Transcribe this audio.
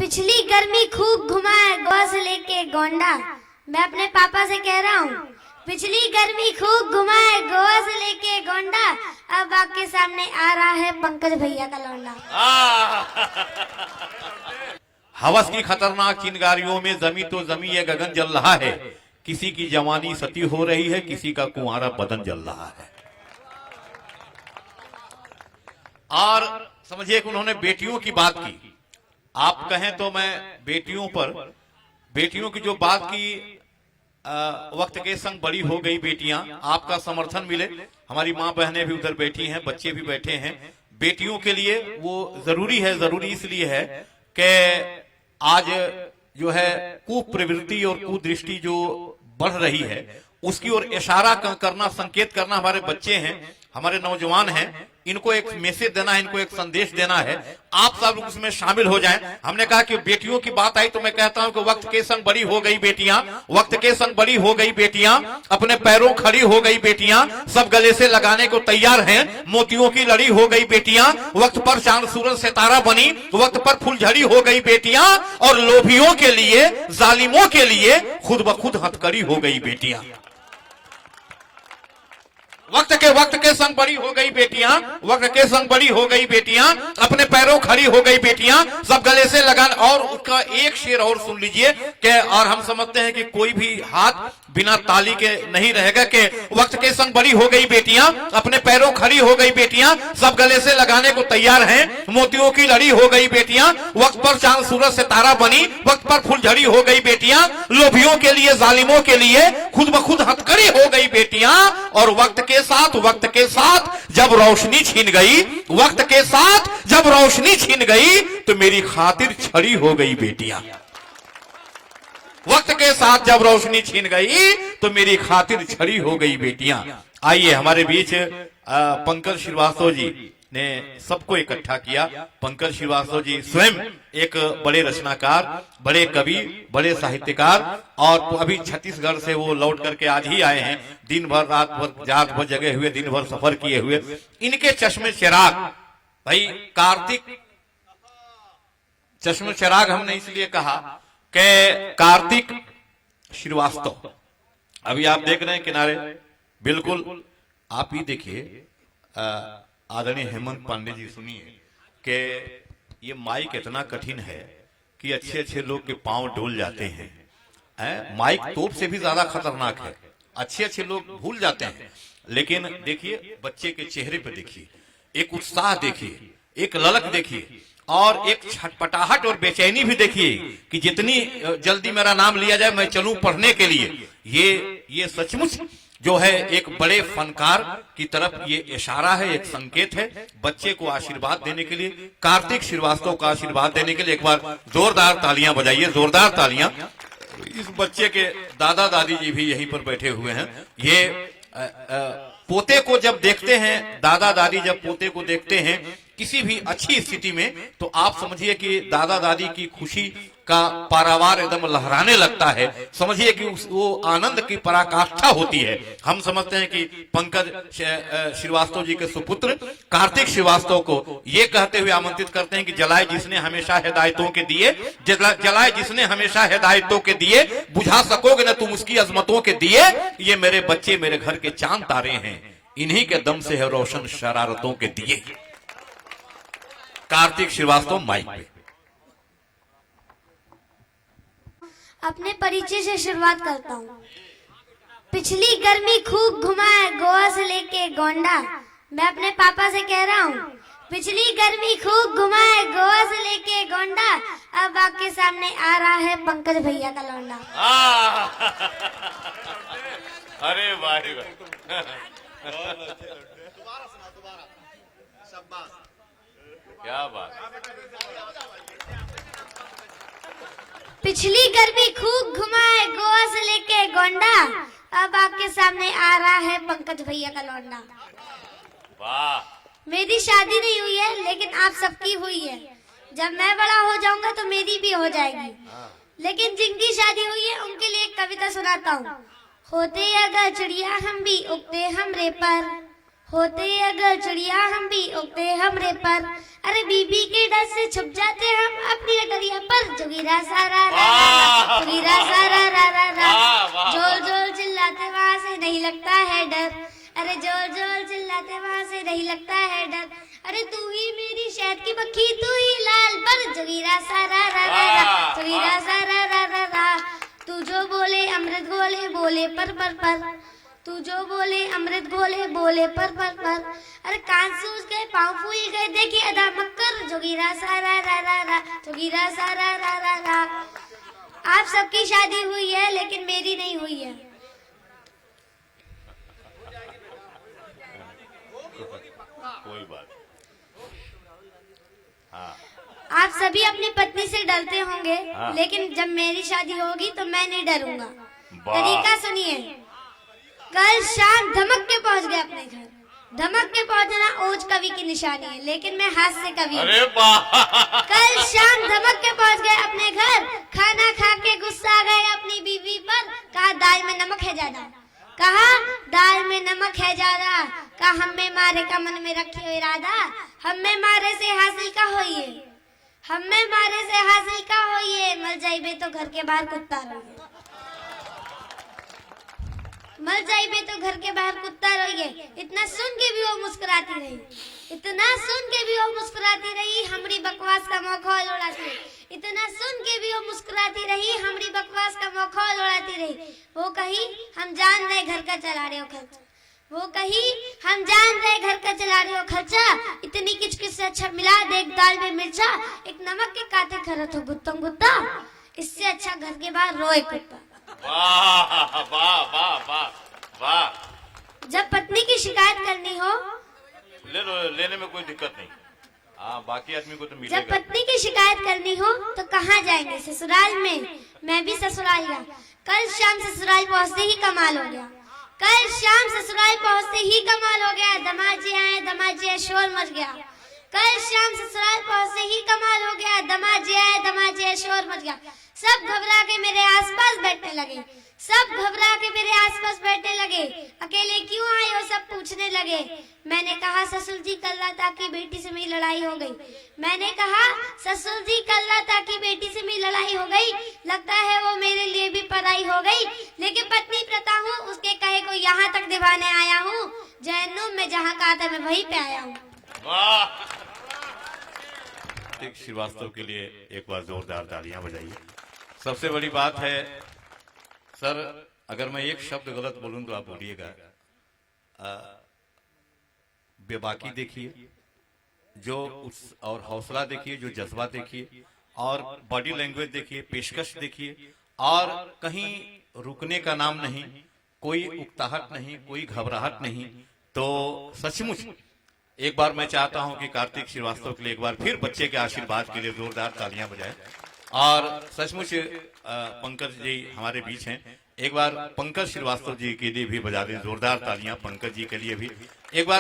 पिछली गर्मी खूब घुमाए गोवा से लेके गोंडा। मैं अपने पापा से कह रहा हूँ, पिछली गर्मी खूब घुमाए गोवा से लेके गोंडा। अब आपके सामने आ रहा है पंकज भैया का लौंडा। हवस की खतरनाक चिंगारियों में जमी तो जमी ये गगन जल रहा है। किसी की जवानी सती हो रही है, किसी का कुंवारा बदन जल रहा है। और समझिए कि उन्होंने बेटियों की बात की। आप कहें तो मैं बेटियों की जो बात की, वक्त के संग बड़ी हो गई बेटियां, आपका समर्थन मिले। हमारी मां बहनें भी उधर बैठी हैं, बच्चे भी बैठे हैं। बेटियों के लिए वो जरूरी है, जरूरी इसलिए है कि आज जो है कुप्रवृत्ति और कुदृष्टि जो बढ़ रही है उसकी ओर इशारा करना, संकेत करना हमारे बच्चे हैं, हमारे नौजवान हैं। इनको एक मैसेज देना है, इनको एक संदेश देना है। आप सब लोग उसमें शामिल हो जाएं। हमने कहा कि बेटियों की बात आई तो मैं कहता हूं कि वक्त के संग बड़ी हो गई बेटियां, वक्त के संग बड़ी हो गई बेटियां, अपने पैरों खड़ी हो गई बेटियां, सब गले से लगाने को तैयार हैं। मोतियों की लड़ी हो गई बेटियां, वक्त पर चांद सूरज सितारा बनी, वक्त पर फुलझड़ी हो गई बेटियां। और लोभियों के लिए, जालिमों के लिए खुद ब खुद हथकड़ी हो गई बेटियां। वक्त के संग बड़ी हो गई बेटियां, वक्त के संग बड़ी हो गई बेटियां, अपने पैरों खड़ी हो गई बेटियां, सब गले से लगा। और उसका एक शेर और सुन लीजिए कि और हम समझते हैं कि कोई भी हाथ बिना ताली के नहीं रहेगा कि वक्त के संग बड़ी हो गई बेटियां, अपने पैरों खड़ी हो गई बेटियां, सब गले से लगाने को तैयार हैं। मोतियों की लड़ी हो गई बेटियां, वक्त पर चांद सूरज सितारा बनी, वक्त पर फुलझड़ी हो गई बेटियां। लोभियों के लिए, जालिमों के लिए खुद ब खुद हथकड़ी हो गई बेटियां। और वक्त के साथ जब रोशनी छिन गई, वक्त के साथ जब रोशनी छिन गई तो मेरी खातिर छड़ी हो गई बेटियां। वक्त के साथ जब रोशनी छिन गई तो मेरी खातिर छड़ी हो गई बेटियां। आइए हमारे बीच पंकज श्रीवास्तव जी ने सबको इकट्ठा किया। पंकज श्रीवास्तव जी स्वयं एक बड़े रचनाकार, बड़े कवि, बड़े साहित्यकार, और अभी छत्तीसगढ़ से वो लौट करके आज ही आए हैं। दिन भर रात भर जगे हुए, दिन भर सफर किए हुए। इनके चश्मे चिराग, भाई कार्तिक चश्मे चिराग हमने इसलिए कहा कि कार्तिक श्रीवास्तव, अभी आप देख रहे हैं किनारे, बिल्कुल आप ही देखिए। आदरणीय हेमंत पांडे जी, सुनिए कि ये माइक इतना कठिन है कि अच्छे अच्छे लोग के पांव डोल जाते हैं। माइक तोप से भी ज्यादा खतरनाक है, अच्छे अच्छे लोग भूल जाते हैं। लेकिन देखिए बच्चे के चेहरे पे देखिए, एक उत्साह देखिए, एक ललक देखिए, और एक छटपटाहट और बेचैनी भी देखिए कि जितनी जल्दी मेरा नाम लिया जाए मैं चलूं पढ़ने के लिए। ये सचमुच जो है एक बड़े फनकार की तरफ ये इशारा है, एक संकेत है। बच्चे को आशीर्वाद देने के लिए, कार्तिक श्रीवास्तव का आशीर्वाद देने के लिए एक बार जोरदार तालियां बजाइए, जोरदार तालियां। इस बच्चे के दादा दादी जी भी यहीं पर बैठे हुए हैं। ये पोते को जब देखते हैं, दादा दादी जब पोते को देखते हैं किसी भी अच्छी स्थिति में, तो आप समझिए कि दादा दादी की खुशी का पारावार एकदम लहराने लगता है। समझिए कि वो आनंद की पराकाष्ठा होती है। हम समझते हैं कि पंकज श्रीवास्तव जी के सुपुत्र कार्तिक श्रीवास्तव को ये कहते हुए आमंत्रित करते हैं कि जलाए जिसने हमेशा हिदायतों के दिए, जलाए जिसने हमेशा हिदायतों के दिए, बुझा सकोगे न तुम उसकी अजमतों के दिए। ये मेरे बच्चे मेरे घर के चांद तारे हैं, इन्हीं के दम से है रोशन शरारतों के दिए। कार्तिक श्रीवास्तव माइक पे। अपने परिचय से शुरुआत करता हूँ। पिछली गर्मी खूब घुमाए गोवा से लेके गोंडा। मैं अपने पापा से कह रहा हूँ, पिछली गर्मी खूब घुमाए गोवा से लेके गोंडा। अब आपके सामने आ रहा है पंकज भैया का लौंडा। अरे वाह, क्या बात। पिछली गर्मी खूब घुमाए गोवा से लेके गोंडा। अब आपके सामने आ रहा है पंकज भैया का लौंडा। वाह। मेरी शादी नहीं हुई है लेकिन आप सबकी हुई है। जब मैं बड़ा हो जाऊंगा तो मेरी भी हो जाएगी। लेकिन जिनकी शादी हुई है उनके लिए एक कविता सुनाता हूँ। होते अगर चिड़िया हम भी उगते हमरे पर, होते अगर चिड़िया हम भी उगते हमरे पर, अरे बीबी के डर से छुप जाते हम अपनी अटरिया पर। जोगीरा सारा रा रा, जोगीरा सारा रा रा रा, जोर जोर चिल्लाते वहाँ से नहीं लगता है डर, अरे जोर जोर चिल्लाते वहाँ से नहीं लगता है डर। अरे तू ही मेरी शहद की मक्खी, तू ही लाल पर। जोगीरा सारा रा रा रा, जोगीरा सारा रा रा रा, तू जो बोले अमृत घोले बोले पर पर पर, तू जो बोले अमृत घोले बोले पर पर पर। अरे कान सूज गए पाँव फूल गए देखिए अदा मक्कर। जोगीरा सारा रा रा रा, जोगीरा सारा रा रा रा। आप सबकी शादी हुई है लेकिन मेरी नहीं हुई है। कोई बात। हाँ। आप सभी अपनी पत्नी से डरते होंगे, हाँ। लेकिन जब मेरी शादी होगी तो मैं नहीं डरूंगा। वाह। तरीका सुनिए। कल शाम धमक के पहुंच गए अपने घर। धमक के पहुंचना ओज कवि की निशानी है, लेकिन मैं हास्य कवि हूं। अरे वाह। कल शाम धमक के पहुंच गए अपने घर, खाना खा के गुस्सा गए अपनी बीवी पर। कहा दाल में नमक है ज्यादा, कहा दाल में नमक है ज्यादा। कहा हम में मारे का मन में रखे हो इरादा, हम में मारे से हासिल का होइए, हम में मारे से हासिल का होइए। मर जाइबे तो घर के बाहर कुत्ता रहिए, मर जाइबे तो घर के बाहर कुत्ता रहिए। इतना सुन के भी वो मुस्कुराती रही, इतना सुन के भी वो मुस्कुराती रही, हमारी बकवास का मखौल उड़ाती रही। इतना सुन के भी वो मुस्कुराती रही, हमारी बकवास का मखौल उड़ाती रही। वो कही हम जान रहे घर का चला रहे हो खर्चा, वो कही हम जान रहे घर का चला रहे हो खर्चा। इतनी किचकिच से अच्छा मिला देख दाल में मिर्चा, एक नमक के काते खरत हो गुत्तम गुत्ता, इससे अच्छा घर के बाहर रोए कुत्ता। वाह वाह वाह वाह वाह। जब पत्नी की शिकायत करनी हो, ले लो, लेने में कोई दिक्कत नहीं। हाँ, बाकी आदमी को तो जब मिलेगा। पत्नी की शिकायत करनी हो तो कहाँ जाएंगे? ससुराल में। मैं भी ससुराल गया। कल शाम ससुराल पहुँचते ही कमाल हो गया, कल शाम ससुराल पहुँचते ही कमाल हो गया। दमाजी आए, दमाजी आए, शोर मच गया। कल शाम ससुराल पहुँचते ही कमाल हो गया। दमाजी आए, दमाजी आए, शोर मच गया। सब घबरा के मेरे आसपास बैठने लगे, सब घबरा के मेरे आसपास बैठने लगे। अकेले क्यों आए हो सब पूछने लगे। मैंने कहा ससुर जी कल लता की बेटी से मेरी लड़ाई हो गई। मैंने कहा ससुर जी कल लता की बेटी से मेरी लड़ाई हो गई, लगता है वो मेरे लिए भी पराई हो गई। लेकिन पत्नी प्रथा हूँ, उसके कहे को यहाँ तक निभाने आया हूँ। जहन्नुम में जहाँ कहा था मैं वहीं पे आया हूँ। श्रीवास्तव के लिए एक बार जोरदार तालियां बजाइए। सबसे बड़ी बात है सर, अगर मैं एक शब्द गलत बोलूं तो आप बोलिएगा। बेबाकी देखिए, जो और हौसला देखिए, जो जज्बा देखिए, और बॉडी लैंग्वेज देखिए, पेशकश देखिए, और कहीं रुकने का नाम नहीं, कोई उकताहट नहीं, कोई घबराहट नहीं। तो सचमुच एक बार मैं चाहता हूं कि कार्तिक श्रीवास्तव के लिए एक बार फिर बच्चे के आशीर्वाद के लिए जोरदार तालियां बजाएं। और सचमुच पंकज जी हमारे बीच हैं, एक बार पंकज श्रीवास्तव जी के लिए भी बजा दें जोरदार तालियां। पंकज जी के लिए भी एक बार